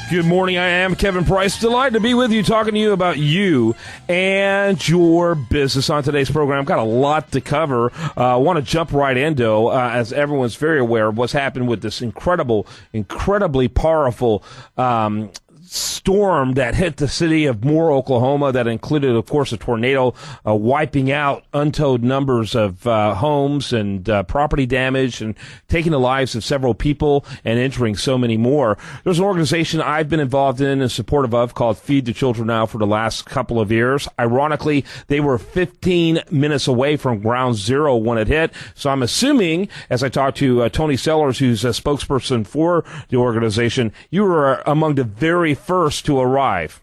Good morning. I am Kevin Price. Delighted to be with you, talking to you about you and your business on today's program. Got a lot to cover. I want to jump right into, as everyone's very aware of what's happened with this incredibly powerful storm that hit the city of Moore, Oklahoma, that included, of course, a tornado wiping out untold numbers of homes and property damage and taking the lives of several people and injuring so many more. There's an organization I've been involved in and supportive of called Feed the Children Now for the last couple of years. Ironically, they were 15 minutes away from ground zero when it hit. So I'm assuming, as I talked to Tony Sellers, who's a spokesperson for the organization, you were among the very first to arrive.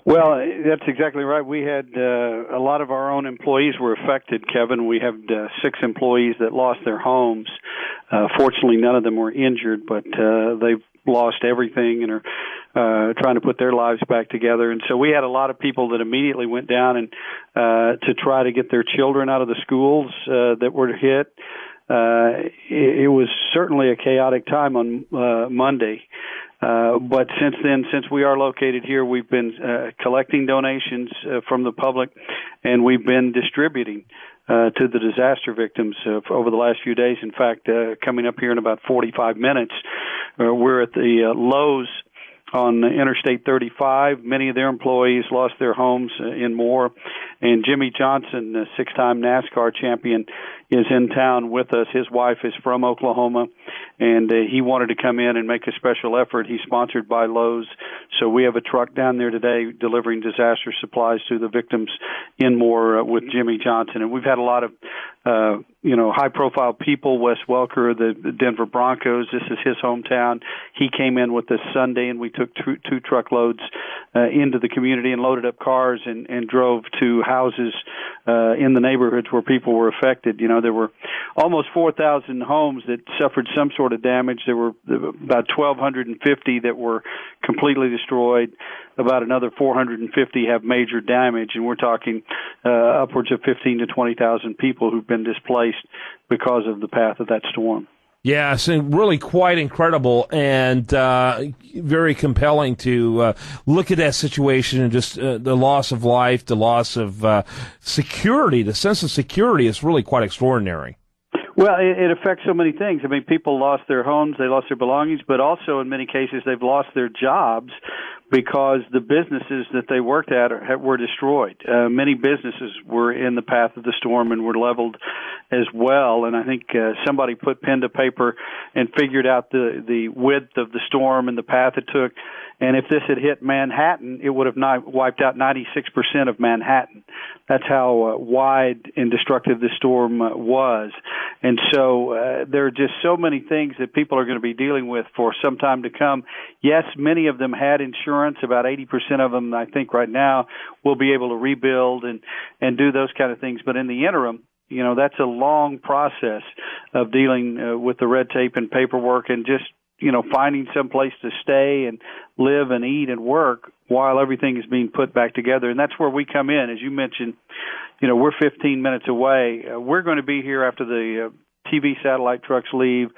Well, that's exactly right. We had a lot of our own employees were affected, Kevin. We have 6 employees that lost their homes. Fortunately, none of them were injured, but they've lost everything and are trying to put their lives back together. And so we had a lot of people that immediately went down and to try to get their children out of the schools that were hit. It was certainly a chaotic time on Monday. But since then, since we are located here, we've been collecting donations from the public, and we've been distributing to the disaster victims over the last few days. In fact, coming up here in about 45 minutes, we're at the Lowe's on Interstate 35. Many of their employees lost their homes in Moore. And Jimmy Johnson, a 6-time NASCAR champion, is in town with us. His wife is from Oklahoma, and he wanted to come in and make a special effort. He's sponsored by Lowe's. So we have a truck down there today delivering disaster supplies to the victims in Moore with Jimmy Johnson. And we've had a lot of high-profile people. Wes Welker, the Denver Broncos, this is his hometown. He came in with us Sunday, and we took two truckloads into the community and loaded up cars and drove to houses in the neighborhoods where people were affected. You know, there were almost 4,000 homes that suffered some sort of damage. There were about 1,250 that were completely destroyed. About another 450 have major damage, and we're talking upwards of 15 to 20,000 people who've been displaced because of the path of that storm. Yeah, it's really quite incredible and very compelling to look at that situation and just the loss of life, the loss of security. The sense of security is really quite extraordinary. Well, it affects so many things. I mean, people lost their homes, they lost their belongings, but also in many cases they've lost their jobs because the businesses that they worked at were destroyed. Many businesses were in the path of the storm and were leveled as well. And I think somebody put pen to paper and figured out the width of the storm and the path it took. And if this had hit Manhattan, it would have wiped out 96% of Manhattan. That's how wide and destructive the storm was. And so there are just so many things that people are going to be dealing with for some time to come. Yes, many of them had insurance. About 80% of them, I think, right now will be able to rebuild and do those kind of things. But in the interim, you know, that's a long process of dealing with the red tape and paperwork and just, you know, finding some place to stay and live and eat and work while everything is being put back together. And that's where we come in. As you mentioned, you know, we're 15 minutes away. We're going to be here after the TV satellite trucks leave,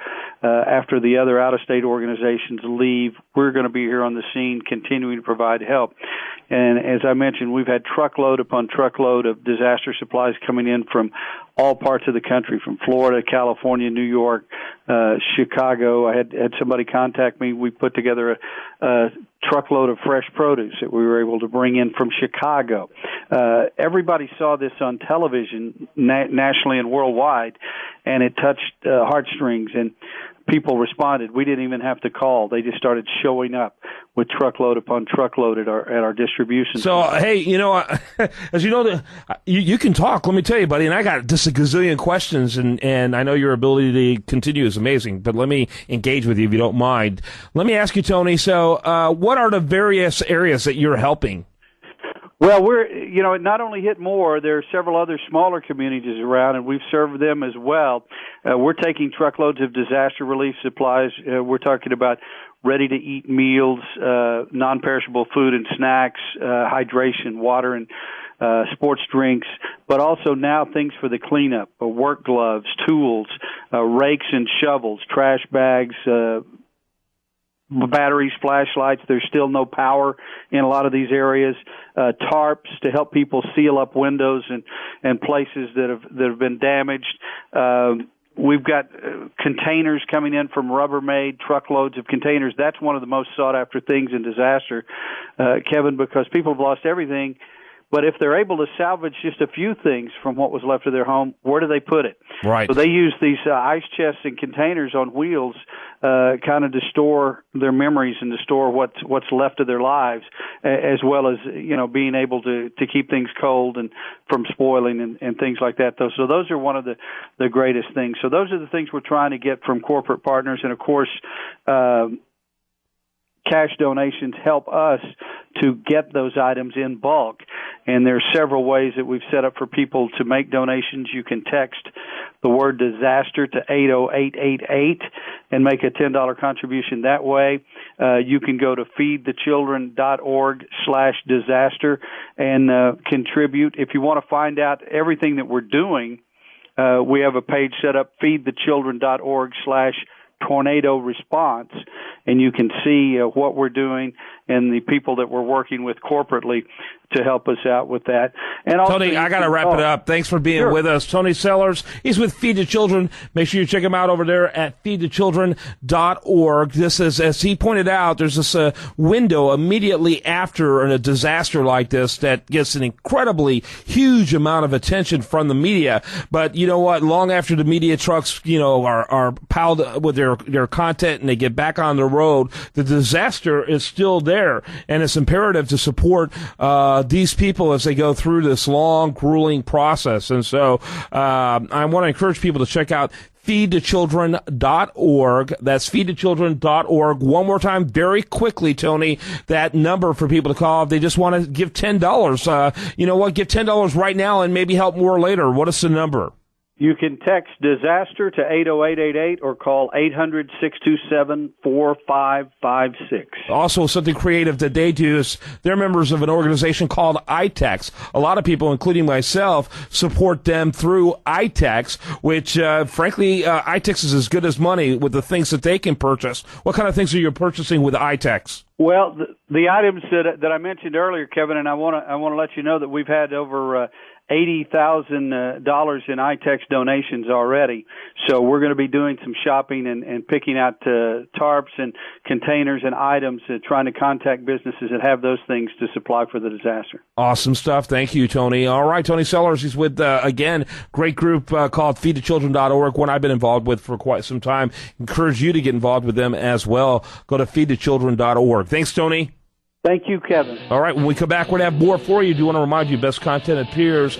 after the other out-of-state organizations leave. We're going to be here on the scene continuing to provide help. And as I mentioned, we've had truckload upon truckload of disaster supplies coming in from all parts of the country, from Florida, California, New York, Chicago. I had somebody contact me. We put together a truckload of fresh produce that we were able to bring in from Chicago. Everybody saw this on television nationally and worldwide, and it touched heartstrings, and people responded. We didn't even have to call. They just started showing up with truckload upon truckload at our distribution. So, hey, you know, as you know, you can talk. Let me tell you, buddy, and I got just a gazillion questions, and I know your ability to continue is amazing, but let me engage with you if you don't mind. Let me ask you, Tony, so what are the various areas that you're helping? Well, it not only hit Moore, there are several other smaller communities around, and we've served them as well. We're taking truckloads of disaster relief supplies. We're talking about ready-to-eat meals, non-perishable food and snacks, hydration, water and sports drinks, but also now things for the cleanup, work gloves, tools, rakes and shovels, trash bags, batteries, flashlights. There's still no power in a lot of these areas. Tarps to help people seal up windows and places that have been damaged. We've got containers coming in from Rubbermaid, truckloads of containers. That's one of the most sought after things in disaster, Kevin, because people have lost everything. But if they're able to salvage just a few things from what was left of their home, where do they put it? Right. So they use these ice chests and containers on wheels, kind of to store their memories and to store what's left of their lives, as well as being able to keep things cold and from spoiling and things like that. So those are one of the greatest things. So those are the things we're trying to get from corporate partners, and of course, cash donations help us to get those items in bulk. And there are several ways that we've set up for people to make donations. You can text the word disaster to 80888 and make a $10 contribution that way. You can go to feedthechildren.org/disaster and contribute. If you want to find out everything that we're doing, we have a page set up, feedthechildren.org/tornado response, and you can see what we're doing and the people that we're working with corporately to help us out with that. And also, Tony, I got to wrap it up. Thanks for being with us. Tony Sellers, he's with Feed the Children. Make sure you check him out over there at feedthechildren.org. This is, as he pointed out, there's this window immediately after a disaster like this that gets an incredibly huge amount of attention from the media. But you know what? Long after the media trucks, are piled with their content and they get back on the road, the disaster is still there. And it's imperative to support these people as they go through this long, grueling process. And so I want to encourage people to check out feedthechildren.org. That's feedthechildren.org. One more time, very quickly, Tony, that number for people to call if they just want to give $10. You know what? Give $10 right now and maybe help more later. What is the number? You can text disaster to 80888 or call 800-627-4556. Also, something creative that they do is they're members of an organization called iTex. A lot of people, including myself, support them through iTex, which, frankly, iTex is as good as money with the things that they can purchase. What kind of things are you purchasing with iTex? Well, the items that I mentioned earlier, Kevin, and I want to let you know that we've had over $80,000 in iTex donations already. So we're going to be doing some shopping and picking out tarps and containers and items, trying to contact businesses that have those things to supply for the disaster. Awesome stuff. Thank you, Tony. All right, Tony Sellers, he's with, again, great group called feedthechildren.org, one I've been involved with for quite some time. Encourage you to get involved with them as well. Go to feedthechildren.org. Thanks, Tony. Thank you, Kevin. All right, when we come back, we're going to have more for you. Do want to remind you, best content appears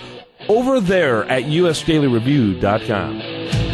over there at usdailyreview.com.